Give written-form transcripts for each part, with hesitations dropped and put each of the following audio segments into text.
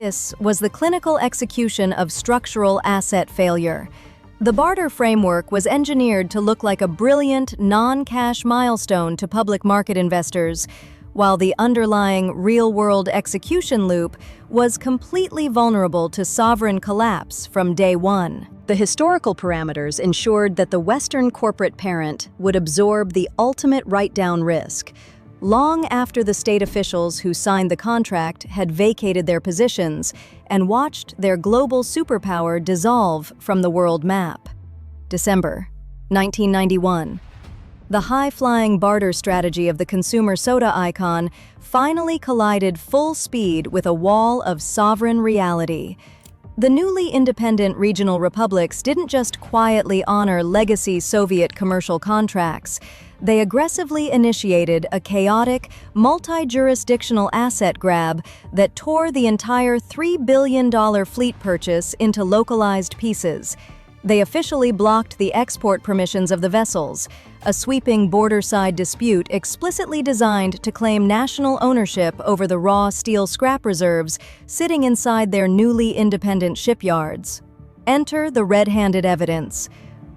This was the clinical execution of structural asset failure. The barter framework was engineered to look like a brilliant, non-cash milestone to public market investors, while the underlying real-world execution loop was completely vulnerable to sovereign collapse from day one. The historical parameters ensured that the Western corporate parent would absorb the ultimate write-down risk, long after the state officials who signed the contract had vacated their positions and watched their global superpower dissolve from the world map. December 1991. The high-flying barter strategy of the consumer soda icon finally collided full speed with a wall of sovereign reality. The newly independent regional republics didn't just quietly honor legacy Soviet commercial contracts. They aggressively initiated a chaotic, multi-jurisdictional asset grab that tore the entire $3 billion fleet purchase into localized pieces. They officially blocked the export permissions of the vessels, a sweeping border-side dispute explicitly designed to claim national ownership over the raw steel scrap reserves sitting inside their newly independent shipyards. Enter the red-handed evidence.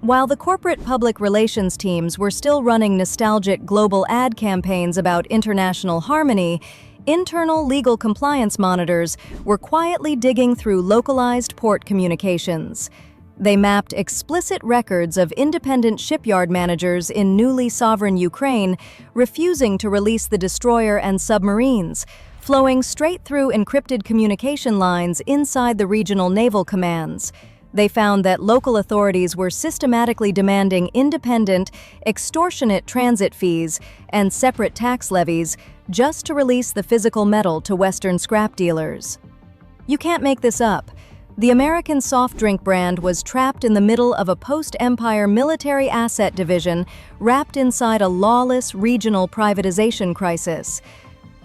While the corporate public relations teams were still running nostalgic global ad campaigns about international harmony, internal legal compliance monitors were quietly digging through localized port communications. They mapped explicit records of independent shipyard managers in newly sovereign Ukraine refusing to release the destroyer and submarines, flowing straight through encrypted communication lines inside the regional naval commands. They found that local authorities were systematically demanding independent, extortionate transit fees and separate tax levies just to release the physical metal to Western scrap dealers. You can't make this up. The American soft drink brand was trapped in the middle of a post-empire military asset division wrapped inside a lawless regional privatization crisis.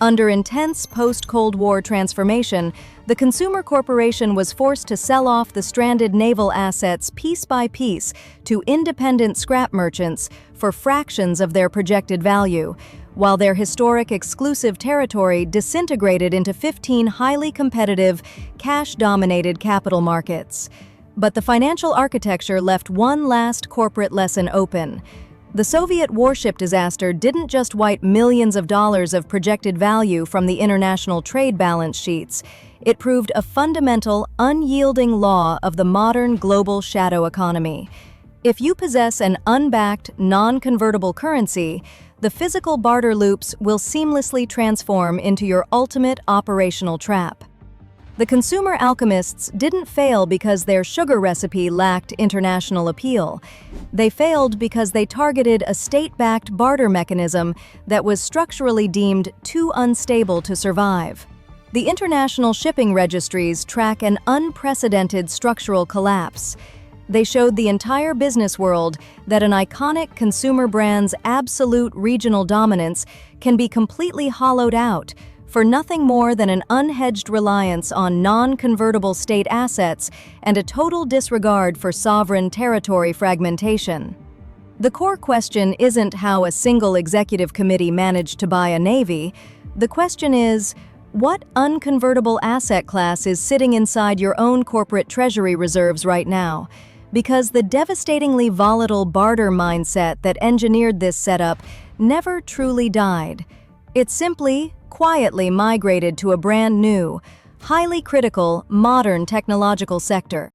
Under intense post-Cold War transformation, the consumer corporation was forced to sell off the stranded naval assets piece by piece to independent scrap merchants for fractions of their projected value, while their historic exclusive territory disintegrated into 15 highly competitive, cash-dominated capital markets. But the financial architecture left one last corporate lesson open. The Soviet warship disaster didn't just wipe millions of dollars of projected value from the international trade balance sheets. It proved a fundamental, unyielding law of the modern global shadow economy. If you possess an unbacked, non-convertible currency, the physical barter loops will seamlessly transform into your ultimate operational trap. The consumer alchemists didn't fail because their sugar recipe lacked international appeal. They failed because they targeted a state-backed barter mechanism that was structurally deemed too unstable to survive. The international shipping registries track an unprecedented structural collapse. They showed the entire business world that an iconic consumer brand's absolute regional dominance can be completely hollowed out for nothing more than an unhedged reliance on non-convertible state assets and a total disregard for sovereign territory fragmentation. The core question isn't how a single executive committee managed to buy a navy. The question is, what unconvertible asset class is sitting inside your own corporate treasury reserves right now? Because the devastatingly volatile barter mindset that engineered this setup never truly died. It simply, quietly migrated to a brand new, highly critical, modern technological sector.